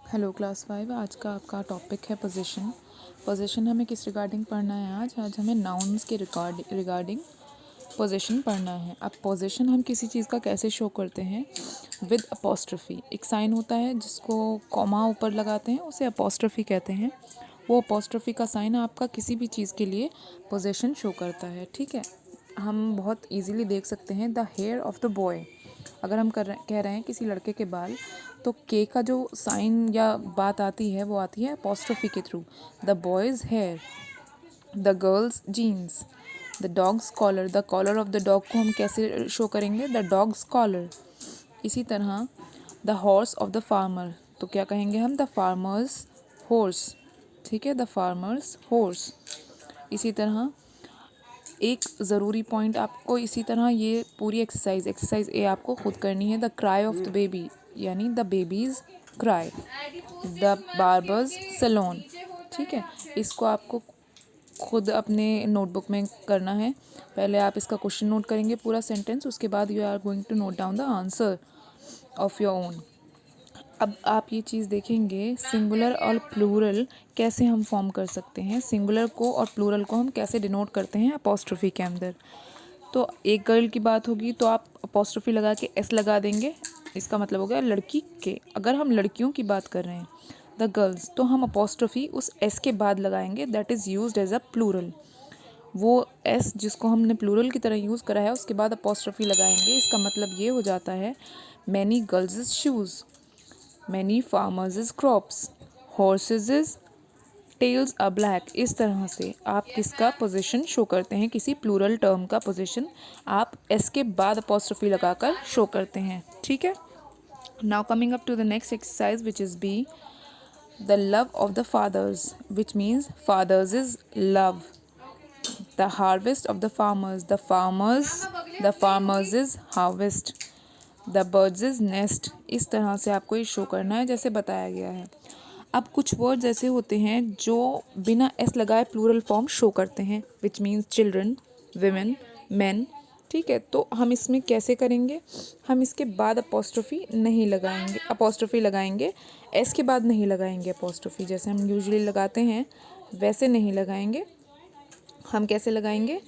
Hello class 5। आज का आपका टॉपिक है पोजीशन। पोजीशन हमें किस रिगार्डिंग पढ़ना है? आज हमें नाउन्स के रिगार्डिंग पोजीशन पढ़ना है। अब पोजीशन हम किसी चीज़ का कैसे शो करते हैं? With apostrophe. एक साइन होता है जिसको कॉमा ऊपर लगाते हैं, उसे अपोस्ट्रोफी कहते हैं। वो अपोस्ट्रोफी का साइन आपका किसी भी चीज़ के लिए पोजीशन शो करता है। ठीक है, हम बहुत ईजीली देख सकते हैं the hair of the boy. अगर हम कह रहे हैं किसी लड़के के बाल, तो के का जो साइन या बात आती है वो आती है अपोस्ट्रोफी के थ्रू। The boy's hair, the girl's jeans, the dog's collar. The collar of the dog को हम कैसे शो करेंगे? The dog's collar. इसी तरह the horse of the farmer, तो क्या कहेंगे हम? The farmer's horse. ठीक है, द फार्मर्स हॉर्स। इसी तरह एक ज़रूरी पॉइंट आपको, इसी तरह ये पूरी एक्सरसाइज ए आपको खुद करनी है। The cry of the baby, यानी the babies cry. The barber's saloon. ठीक है, इसको आपको खुद अपने नोटबुक में करना है। पहले आप इसका क्वेश्चन नोट करेंगे पूरा सेंटेंस, उसके बाद you are going to note down the answer of your own. अब आप ये चीज़ देखेंगे सिंगुलर और प्लूरल कैसे हम फॉर्म कर सकते हैं। सिंगुलर को और प्लूरल को हम कैसे डिनोट करते हैं अपोस्ट्रोफी के अंदर। तो एक गर्ल की बात होगी तो आप अपोस्ट्रोफी लगा के एस लगा देंगे, इसका मतलब हो गया लड़की के। अगर हम लड़कियों की बात कर रहे हैं द गर्ल्स, तो हम अपोस्ट्रोफी उस एस के बाद लगाएंगे, that is used as a plural. वो एस जिसको हमने प्लूरल की तरह यूज़ करा है उसके बाद अपोस्ट्रोफी लगाएंगे। इसका मतलब ये हो जाता है many girls is shoes, many farmers is crops, horses is tails are black। इस तरह से आप किसका पोजीशन शो करते हैं? किसी प्लूरल टर्म का पोजीशन आप एस के बाद अपोस्ट्रोफी लगाकर शो करते हैं। ठीक है, now coming up to the next exercise which is be the love of the fathers, which means fathers is love. The harvest of the farmers, the farmers is harvest. The birds is nest. इस तरह से आपको ये show करना है जैसे बताया गया है। अब कुछ वर्ड्स ऐसे होते हैं जो बिना एस लगाए प्लूरल फॉर्म शो करते हैं, which means children, women, man. ठीक है, तो हम इसमें कैसे करेंगे? हम इसके बाद अपोस्ट्रोफी नहीं लगाएंगे, अपोस्ट्रोफी लगाएंगे, एस के बाद नहीं लगाएंगे अपोस्ट्रोफी। जैसे हम यूजुअली लगाते हैं वैसे नहीं लगाएंगे। हम कैसे लगाएंगे?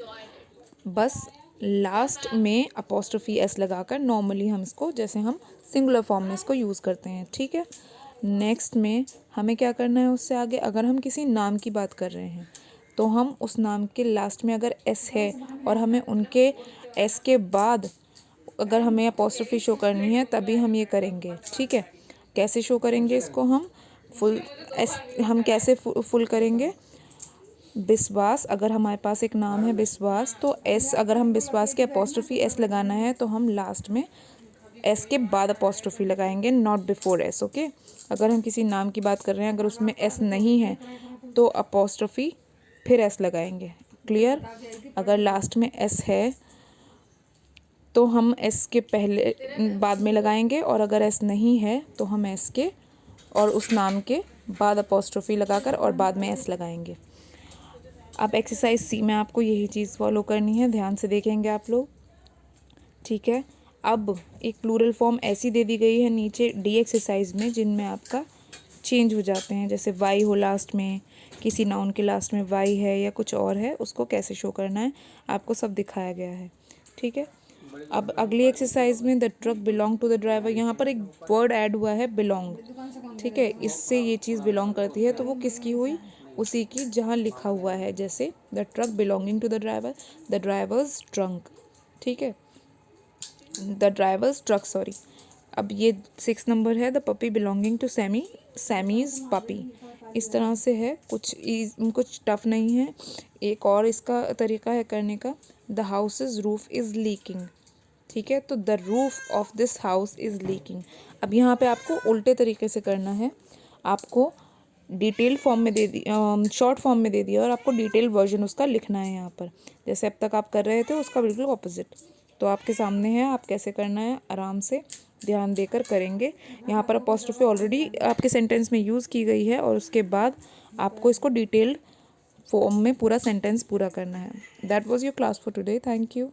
बस लास्ट में अपोस्ट्रोफी एस लगाकर नॉर्मली हम इसको, जैसे हम सिंगुलर फॉर्म में इसको यूज़ करते हैं। ठीक है, नेक्स्ट में हमें क्या करना है उससे आगे? अगर हम किसी नाम की बात कर रहे हैं तो हम उस नाम के लास्ट में अगर एस है और हमें उनके एस के बाद अगर हमें अपोस्ट्रोफी शो करनी है तभी हम ये करेंगे। ठीक है, कैसे शो करेंगे इसको? हम फुल एस, हम कैसे फुल करेंगे? विश्वास, अगर हमारे पास एक नाम है विश्वास, तो एस, अगर हम विश्वास के अपोस्ट्रोफी एस लगाना है तो हम लास्ट में एस के बाद अपोस्ट्रोफी लगाएंगे, नॉट बिफोर एस। ओके, अगर हम किसी नाम की बात कर रहे हैं, अगर उसमें एस नहीं है तो अपोस्ट्रोफी फिर एस लगाएंगे। क्लियर? अगर लास्ट में एस है तो हम एस के पहले बाद में लगाएंगे, और अगर एस नहीं है तो हम एस के और उस नाम के बाद अपोस्ट्रोफी लगाकर और बाद में एस लगाएंगे। अब एक्सरसाइज सी में आपको यही चीज़ फॉलो करनी है, ध्यान से देखेंगे आप लोग। ठीक है, अब एक प्लूरल फॉर्म ऐसी दे दी गई है नीचे डी एक्सरसाइज में जिनमें आपका चेंज हो जाते हैं, जैसे वाई हो लास्ट में, किसी नाउन के लास्ट में वाई है या कुछ और है, उसको कैसे शो करना है आपको सब दिखाया गया है। ठीक है, अब अगली एक्सरसाइज में the truck belong to the driver, यहाँ पर एक वर्ड ऐड हुआ है बिलोंग। ठीक है, इससे ये चीज़ बिलोंग करती है, तो वो किसकी हुई? उसी की जहाँ लिखा हुआ है, जैसे the truck belonging to the driver, the driver's trunk. ठीक है, द ड्राइवर्स ट्रक, सॉरी। अब ये 6 नंबर है, the puppy belonging to Sammy, Sammy's puppy. इस तरह से है, कुछ टफ नहीं है। एक और इसका तरीका है करने का, the houses roof is leaking. ठीक है, तो the roof of this house is leaking. अब यहाँ पे आपको उल्टे तरीके से करना है, आपको डिटेल फॉर्म में दे दी, शॉर्ट फॉर्म में दे दिया और आपको डिटेल वर्जन उसका लिखना है यहाँ पर, जैसे अब तक आप कर रहे थे उसका बिल्कुल ऑपोजिट। तो आपके सामने है, आप कैसे करना है आराम से ध्यान देकर करेंगे। यहाँ पर अपोस्ट्रोफी ऑलरेडी आपके सेंटेंस में यूज़ की गई है और उसके बाद आपको इसको डिटेल्ड फॉर्म में पूरा सेंटेंस पूरा करना है। That was your class for today, thank you.